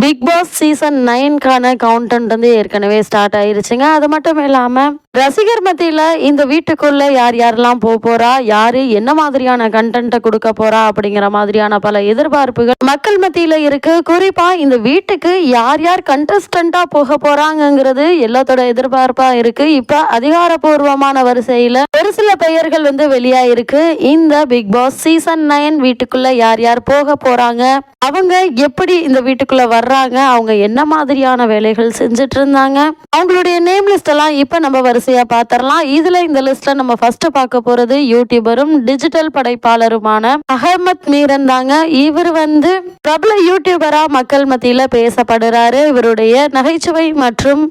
Big Boss season 9க்கான கவுண்டன்ட் வந்து ஏற்கனவே start ஆயிருச்சுங்க. அது மட்டும் இல்லாம ரசிகர் மத்தியில இந்த வீட்டுக்குள்ள யார் யாரெல்லாம் போறா, யாரு என்ன மாதிரியான கண்டென்ட்டை கொடுக்க போறா அப்படிங்கிற மாதிரியான பல எதிர்பார்ப்புகள் மக்கள் மத்தியில இருக்கு. குறிப்பா இந்த வீட்டுக்கு யார் யார் கண்டஸ்டண்டா போக போறாங்கிறது எல்லாத்தோட எதிர்பார்ப்பா இருக்கு. இப்ப அதிகாரப்பூர்வமான வரிசையில ஒரு சில பெயர்கள் வந்து வெளியாயிருக்கு. இந்த பிக் பாஸ் சீசன் 9 வீட்டுக்குள்ள யார் யார் போக போறாங்க, அவங்க எப்படி இந்த வீட்டுக்குள்ள வர்றாங்க, அவங்க என்ன மாதிரியான வேலைகள் செஞ்சுட்டு இருந்தாங்க, அவங்களுடைய நேம் லிஸ்ட் எல்லாம் இப்ப நம்ம வரிசையா பாத்திரலாம். இதுல இந்த லிஸ்ட்ல நம்ம ஃபர்ஸ்ட் பார்க்க போறது யூடியூபரும் டிஜிட்டல் படைப்பாளருமான அகமத் மீரன் தாங்க. இவர் வந்து பிரபல யூடியூபரா மக்கள் மத்தியில பேசப்படுறாரு. இவருடைய நகைச்சுவை மற்றும்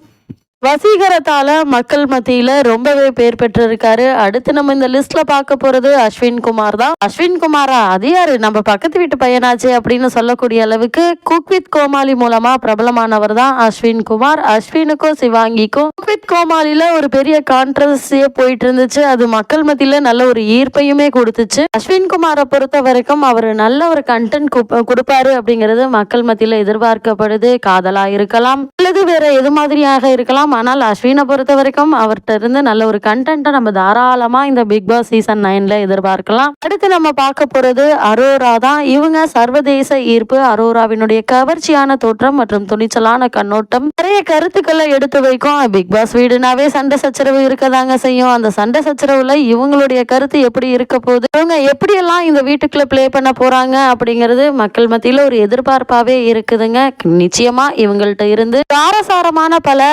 வசீகரத்தால மக்கள் மத்தியில ரொம்பவே பேர் பெற்றிருக்காரு. அடுத்து நம்ம இந்த லிஸ்ட்ல பார்க்க போறது அஸ்வின் குமார் தான். அஸ்வின் குமாரா, அது யாரு, நம்ம பக்கத்து வீட்டு பையனாச்சு அப்படின்னு சொல்லக்கூடிய அளவுக்கு குக் வித் கோமாளி மூலமா பிரபலமானவர் தான் அஸ்வின் குமார். அஸ்வினுக்கும் சிவாங்கிக்கும் குக் வித் கோமாளில ஒரு பெரிய கான்ட்ரவர்சியே போயிட்டு இருந்துச்சு. அது மக்கள் மத்தியில நல்ல ஒரு ஈர்ப்பையுமே கொடுத்துச்சு. அஸ்வின் குமாரை பொறுத்த வரைக்கும் அவர் நல்ல ஒரு கண்டென்ட் கொடுப்பாரு அப்படிங்கிறது மக்கள் மத்தியில எதிர்பார்க்கப்படுது. காதலா இருக்கலாம் அல்லது வேற எது மாதிரியாக இருக்கலாம். ஆனால் அஸ்வினை பொறுத்த வரைக்கும் அவர்கிட்ட இருந்து நல்ல ஒரு கண்டென்ட்டை நம்ம தாராளமா இந்த பிக் பாஸ் சீசன் 9ல எதிர்பார்க்கலாம். அடுத்து நம்ம பார்க்க போறது அரோரா தான். இவங்க சர்வதேச ஈர்ப்பு, அரோராவினுடைய கவர்ச்சியான தோற்றம் மற்றும் துணிச்சலான கண்ணோட்டம் நிறைய கருத்துக்களை எடுத்து வைக்கும். பிக் பாஸ் வீடுனாவே சண்டை சச்சரவு இருக்கதாங்க செய்யும். அந்த சண்டை சச்சரவுல இவங்களுடைய கருத்து எப்படி இருக்க போகுது, இவங்க எப்படியெல்லாம் இந்த வீட்டுக்குள்ள பிளே பண்ண போறாங்க அப்படிங்கிறது மக்கள் மத்தியில ஒரு எதிர்பார்ப்பாவே இருக்குதுங்க. நிச்சயமா இவங்கள்ட்ட இருந்து காரசாரமான பல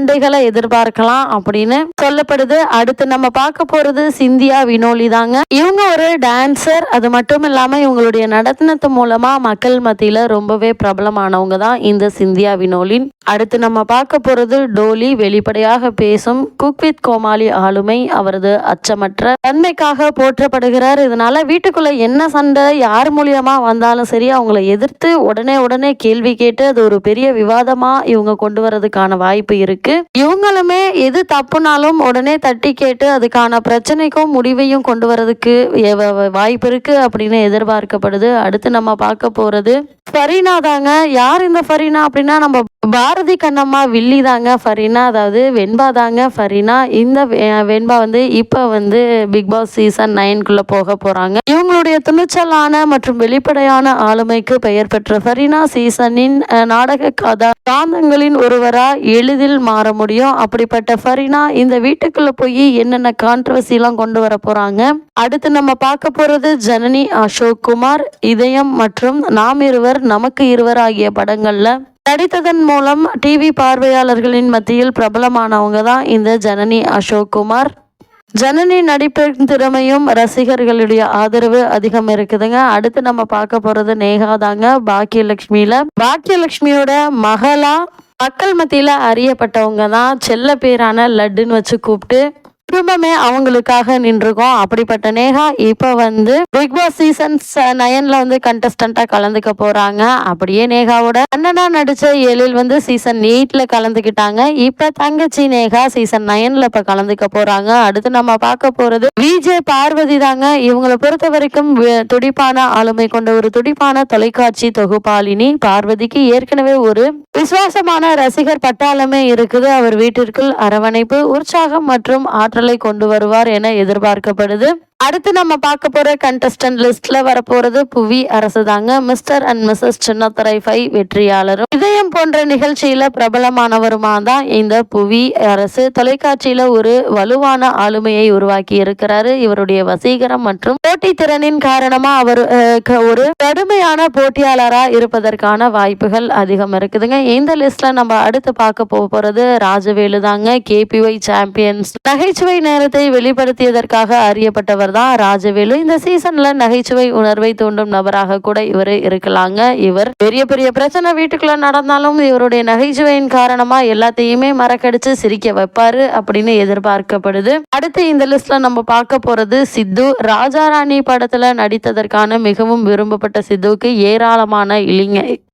சண்டைகளை எதிர்பார்க்கலாம் அப்படின்னு சொல்லப்படுது. அடுத்து நம்ம பார்க்க போறது சிந்தியா வினோலி தாங்க. இவங்க ஒரு டான்சர். அது மட்டும் இல்லாம இவங்களுடைய நடனத்து மூலமா மக்கள் மத்தியில ரொம்பவே பிரபலமானவங்க தான் இந்த சிந்தியா வினோலின். அடுத்து நம்ம பார்க்க போறது டோலி. வெளிப்படையாக பேசும், குக் வித் கோமாளி ஆளுமை, அவரது அச்சமற்ற தன்மைக்காக போற்றப்படுகிறார். இதனால வீட்டுக்குள்ள என்ன சண்டை யார் மூலியமா வந்தாலும் சரி அவங்கள எதிர்த்து உடனே கேள்வி கேட்டு அது ஒரு பெரிய விவாதமா இவங்க கொண்டு வரதுக்கான வாய்ப்பு இருக்கு. இவங்களுமே எது தப்புனாலும் உடனே தட்டி கேட்டு அதுக்கான பிரச்சனைக்கும் முடிவையும் கொண்டு வரதுக்கு வாய்ப்பு இருக்கு அப்படின்னு எதிர்பார்க்கப்படுது. அடுத்து நம்ம பார்க்க போறது ஃபரீனா தாங்க. யார் இந்த ஃபரீனா அப்படின்னா நம்ம பாரதி கண்ணம்மா வில்லி தாங்க ஃபரீனா, அதாவது வெண்பா தாங்க ஃபரீனா. இந்த வெண்பா வந்து இப்போ வந்து பிக் பாஸ் சீசன் 9க்குள்ள போக போறாங்க. இவங்களுடைய துணிச்சலான மற்றும் வெளிப்படையான ஆளுமைக்கு பெயர் பெற்ற ஃபரீனா சீசனின் நாடக காந்தங்களின் ஒருவரா எளிதில் மாற முடியும். அப்படிப்பட்ட ஃபரீனா இந்த வீட்டுக்குள்ள போய் என்னென்ன கான்ட்ரவர்சி எல்லாம் கொண்டு வர போறாங்க. அடுத்து நம்ம பார்க்க போறது ஜனனி அசோக் குமார். இதயம் மற்றும் நாம் இருவர் நமக்கு இருவர் ஆகிய படங்கள்ல நடித்ததன் மூலம் டிவி பார்வையாளர்களின் மத்தியில் பிரபலமானவங்க தான் இந்த ஜனனி அசோக் குமார். ஜனனி நடிப்பின் திறமையும் ரசிகர்களுடைய ஆதரவு அதிகம் இருக்குதுங்க. அடுத்து நம்ம பார்க்க போறது நேஹா தாங்க. பாக்கியலட்சுமியோட மகளா மக்கள் மத்தியில அறியப்பட்டவங்க தான். செல்ல பேரான லட்டுன்னு வச்சு கூப்பிட்டு குடும்பமே அவங்களுக்காக நின்றுக்கும். அப்படிப்பட்ட நேஹா இப்ப வந்து பிக் பாஸ் சீசன் 9ல வந்து கண்டஸ்டண்டா கலந்துக்க போறாங்க. அப்படியே நேஹாவோட அண்ணனா நடிச்ச எழில் வந்து சீசன் 8ல கலந்துக்கிட்டாங்க. இப்ப தங்கச்சி நேஹா சீசன் 9ல இப்ப கலந்துக்க போறாங்க. அடுத்து நம்ம பார்க்க போறது விஜய் பார்வதி தாங்க. இவங்களை பொறுத்த வரைக்கும் துடிப்பான ஆளுமை கொண்ட ஒரு துடிப்பான தொலைக்காட்சி தொகுப்பாளினி. பார்வதிக்கு ஏற்கனவே ஒரு விசுவாசமான ரசிகர் பட்டாளமே இருக்குது. அவர் வீட்டிற்குள் அரவணைப்பு, உற்சாகம் மற்றும் ஆற்றலை கொண்டு வருவார் என எதிர்பார்க்கப்படுது. அடுத்து நம்ம பார்க்க போற கண்டஸ்டன்ட் லிஸ்ட்ல வரப்போறது புவி அரசு தாங்க. மிஸ்டர் அண்ட் மிஸ்ஸஸ் சின்னத்துறை 5 வெற்றியாளரும் இதயம் போன்ற நிகழ்ச்சியில பிரபலமானவருமா தான் இந்த புவி அரசு. தொலைக்காட்சியில ஒரு வலுவான ஆளுமையை உருவாக்கி இருக்கிறாரு. இவருடைய வசீகரம் மற்றும் போட்டி திறனின் காரணமா அவர் ஒரு கடுமையான போட்டியாளரா இருப்பதற்கான வாய்ப்புகள் அதிகம் இருக்குதுங்க. இந்த லிஸ்ட்ல நம்ம அடுத்து பார்க்க போறது ராஜவேலு தாங்க. KPY சாம்பியன்ஸ் நகைச்சுவை நேரத்தை வெளிப்படுத்தியதற்காக அறியப்பட்டவர் தான் ராஜவேலு. இந்த சீசன்ல நகைச்சுவை உணர்வை தூண்டும் நபராக கூட இவர் இருக்கலாங்க. இவர் பெரிய பிரச்சனை வீட்டுக்குள்ள நடந்தாலும் இவருடைய நகைச்சுவையின் காரணமா எல்லாத்தையுமே மறக்கடிச்சு சிரிக்க வைப்பாரு அப்படின்னு எதிர்பார்க்கப்படுது. அடுத்து இந்த லிஸ்ட்ல நம்ம பார்க்க போறது சித்து. ராஜாராணி படத்துல நடித்ததற்கான மிகவும் விரும்பப்பட்ட சித்துவுக்கு ஏராளமான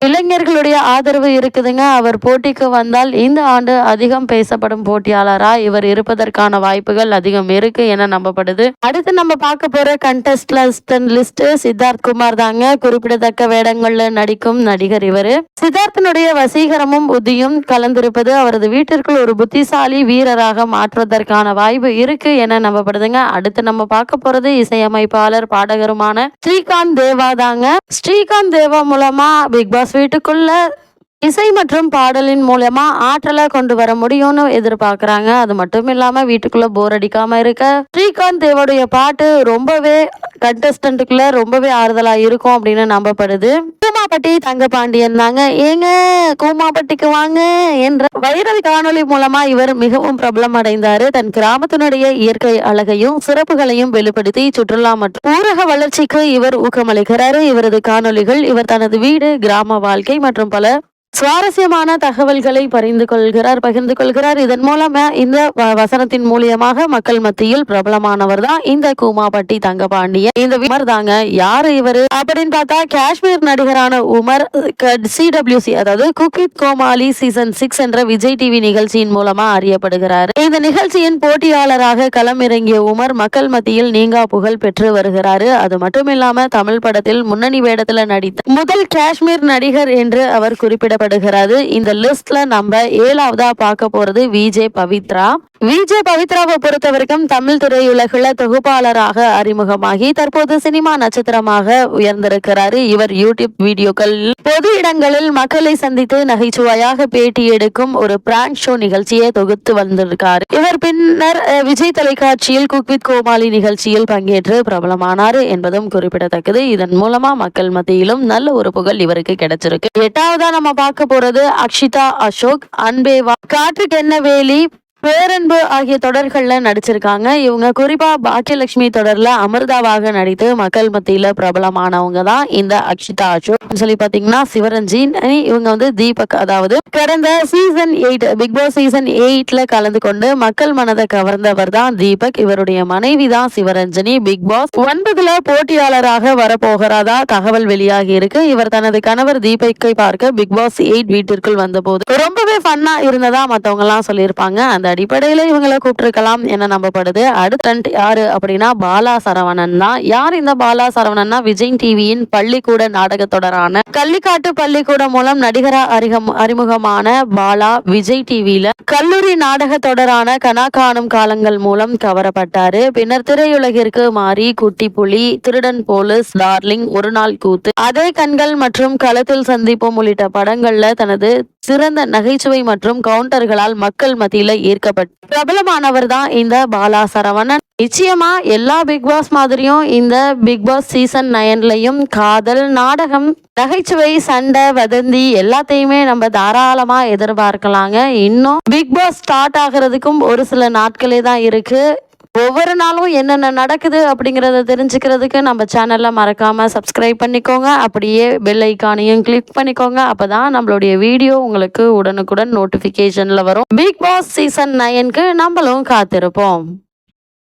இளைஞர்களுடைய ஆதரவு இருக்குதுங்க. அவர் போட்டிக்கு வந்தால் இந்த ஆண்டு அதிகம் பேசப்படும் போட்டியாளரா இவர் இருப்பதற்கான வாய்ப்பு வாய்ப்புகள் அதிகம் இருக்கு என நம்பப்படுது. அடுத்து நம்ம பார்க்க போற கண்டஸ்டன்ட் லிஸ்ட் சித்தார்த் குமார் தாங்க. குறிப்பிடத்தக்க வேடங்கள்ல நடிக்கும் நடிகர் இவரு. சித்தார்த்தனுடைய வசீகரமும் புத்தியும் கலந்திருப்பது அவரது வீட்டிற்குள் ஒரு புத்திசாலி வீரராக மாற்றுவதற்கான வாய்ப்பு இருக்கு என நம்பப்படுதுங்க. அடுத்து நம்ம பார்க்க போறது இசையமைப்பாளர் பாடகருமான ஸ்ரீகாந்த் தேவா தாங்க. ஸ்ரீகாந்த் தேவா மூலமா பிக் பாஸ் வீட்டுக்குள்ள இசை மற்றும் பாடலின் மூலமா ஆற்றலை கொண்டு வர முடியும்னு எதிர்பார்க்கறாங்க. அது மட்டும் இல்லாம வீட்டுக்குள்ள போர் அடிக்காம இருக்க ஸ்ரீகாந்த் தேவோடைய பாட்டு ரொம்பவே கண்டஸ்டன்ட்டுக்குள்ள ரொம்பவே ஆறுதலா இருக்கும் அப்படின்னு நம்பப்படுது. கூமாப்பட்டி தங்கபாண்டியன் தாங்க. ஏங்க கூமாப்பட்டிக்கு வாங்க என்ற வைரல் காணொலி மூலமா இவர் மிகவும் பிரபலம் அடைந்தாரு. தன் கிராமத்தினுடைய இயற்கை அழகையும் சிறப்புகளையும் வெளிப்படுத்தி சுற்றுலா மற்றும் ஊரக வளர்ச்சிக்கு இவர் ஊக்கமளிக்கிறாரு. இவரது காணொலிகள் இவர் தனது வீடு, கிராம வாழ்க்கை மற்றும் பல சுவாரஸ்யமான தகவல்களை பகிர்ந்து கொள்கிறார். இதன் மூலமா இந்த வசனத்தின் மூலியமாக மக்கள் மத்தியில் பிரபலமானவர் தான் இந்த கூமாப்பட்டி தங்கபாண்டியன். இந்த உமர் தாங்க. யாரு இவரு அப்படின்னு பார்த்தா காஷ்மீர் நடிகரான உமர் CWC அதாவது குக் வித் கோமாளி சீசன் 6 என்ற விஜய் டிவி நிகழ்ச்சியின் மூலமா அறியப்படுகிறார். இந்த நிகழ்ச்சியின் போட்டியாளராக களம் இறங்கிய உமர் மக்கள் மத்தியில் நீங்கா புகழ் பெற்று வருகிறாரு. அது மட்டும் இல்லாம தமிழ் படத்தில் முன்னணி வேடத்துல நடித்த முதல் காஷ்மீர் நடிகர் என்று அவர் குறிப்பிட இந்த லிஸ்ட்ல நம்ம 7ஆவதா பார்க்க போறது விஜே பவித்ரா. விஜய் பவித்ராவை பொறுத்த வரைக்கும் தமிழ் திரையுலகில் தொகுப்பாளராக அறிமுகமாகி தற்போது சினிமா நட்சத்திரமாக உயர்ந்திருக்கிறாரு. இவர் யூடியூப் வீடியோக்கள், பொது இடங்களில் மக்களை சந்தித்து நகைச்சுவையாக பேட்டி எடுக்கும் ஒரு பிராங்க் ஷோ நிகழ்ச்சியை தொகுத்து வந்திருக்காரு. இவர் பின்னர் விஜய் தொலைக்காட்சியில் குக் வித் கோமாளி நிகழ்ச்சியில் பங்கேற்று பிரபலமானார் என்பதும் குறிப்பிடத்தக்கது. இதன் மூலமா மக்கள் மத்தியிலும் நல்ல ஒரு புகழ் இவருக்கு கிடைச்சிருக்கு. 8ஆவதா நம்ம பார்க்க போறது அக்ஷிதா அசோக். அன்பேவா, காற்றுக்கு என்ன வேலி, பேரன்பு ஆகிய தொடர்கள்ல நடிச்சிருக்காங்க. இவங்க குறிப்பா பாக்கியலட்சுமி தொடர்ல அமிர்தாவாக நடித்து மக்கள் மத்தியில பிரபலமானவங்க தான் இந்த அக்ஷிதா அசோக். சொல்லி பாத்தீங்கன்னா சிவரஞ்சன் இவங்க தீபக், அதாவது கடந்த சீசன் 8 பிக் பாஸ் சீசன் 8ல கலந்து கொண்டு மக்கள் மனதை கவர்ந்தவர் தான் தீபக். இவருடைய மனைவி தான் சிவரஞ்சனி. பிக் பாஸ் 9ல போட்டியாளராக வரப்போகிறதா தகவல் வெளியாகி இருக்கு. இவர் தனது கணவர் தீபக்கை பார்க்க பிக் பாஸ் 8 வீட்டிற்குள் வந்த போது ரொம்பவே ஃபன்னா இருந்ததா மத்தவங்க எல்லாம் சொல்லியிருப்பாங்க. அந்த அடிப்படையில இவங்களை கூப்பிட்டிருக்கலாம் என நம்பப்படுது. அடுத்த யாரு அப்படின்னா பாலா சரவணன் தான். யார் இந்த பாலா சரவணன்னா விஜய் டிவியின் பள்ளிக்கூட நாடக தொடரான கள்ளிக்காட்டு பள்ளிக்கூடம் மூலம் நடிகரா அறிமுகமான பாலா விஜய் டிவியில கல்லூரி நாடக தொடரான கனா காணும் காலங்கள் மூலம் கவரப்பட்டாரு. பின்னர் திரையுலகிற்கு மாறி குட்டி புலி, திருடன் போலீஸ், டார்லிங், ஒரு நாள் கூத்து, அதே கண்கள் மற்றும் களத்தில் சந்திப்போம் உள்ளிட்ட படங்கள்ல தனது சிறந்த நகைச்சுவை மற்றும் கவுண்டர்களால் மக்கள் மத்தியில ஈர்க்கப்பட்டு பிரபலமானவர் தான் இந்த பாலா சரவணன். நிச்சயமா எல்லா பிக் பாஸ் மாதிரியும் இந்த பிக் பாஸ் சீசன் 9லயும் காதல், நாடகம், நகைச்சுவை, சண்டை, வதந்தி எல்லாத்தையுமே நம்ம தாராளமா எதிர்பார்க்கலாங்க. இன்னும் பிக் பாஸ் ஸ்டார்ட் ஆகிறதுக்கும் ஒரு சில நாட்களே தான் இருக்கு. ஒவ்வொரு நாளும் என்னென்ன நடக்குது அப்படிங்கிறத தெரிஞ்சுக்கிறதுக்கு நம்ம சேனல்ல மறக்காம சப்ஸ்கிரைப் பண்ணிக்கோங்க. அப்படியே பெல் ஐக்கானையும் கிளிக் பண்ணிக்கோங்க. அப்பதான் நம்மளுடைய வீடியோ உங்களுக்கு உடனுக்குடன் நோட்டிபிகேஷன்ல வரும். பிக் பாஸ் சீசன் 9க்கு நம்மளும் காத்திருப்போம்.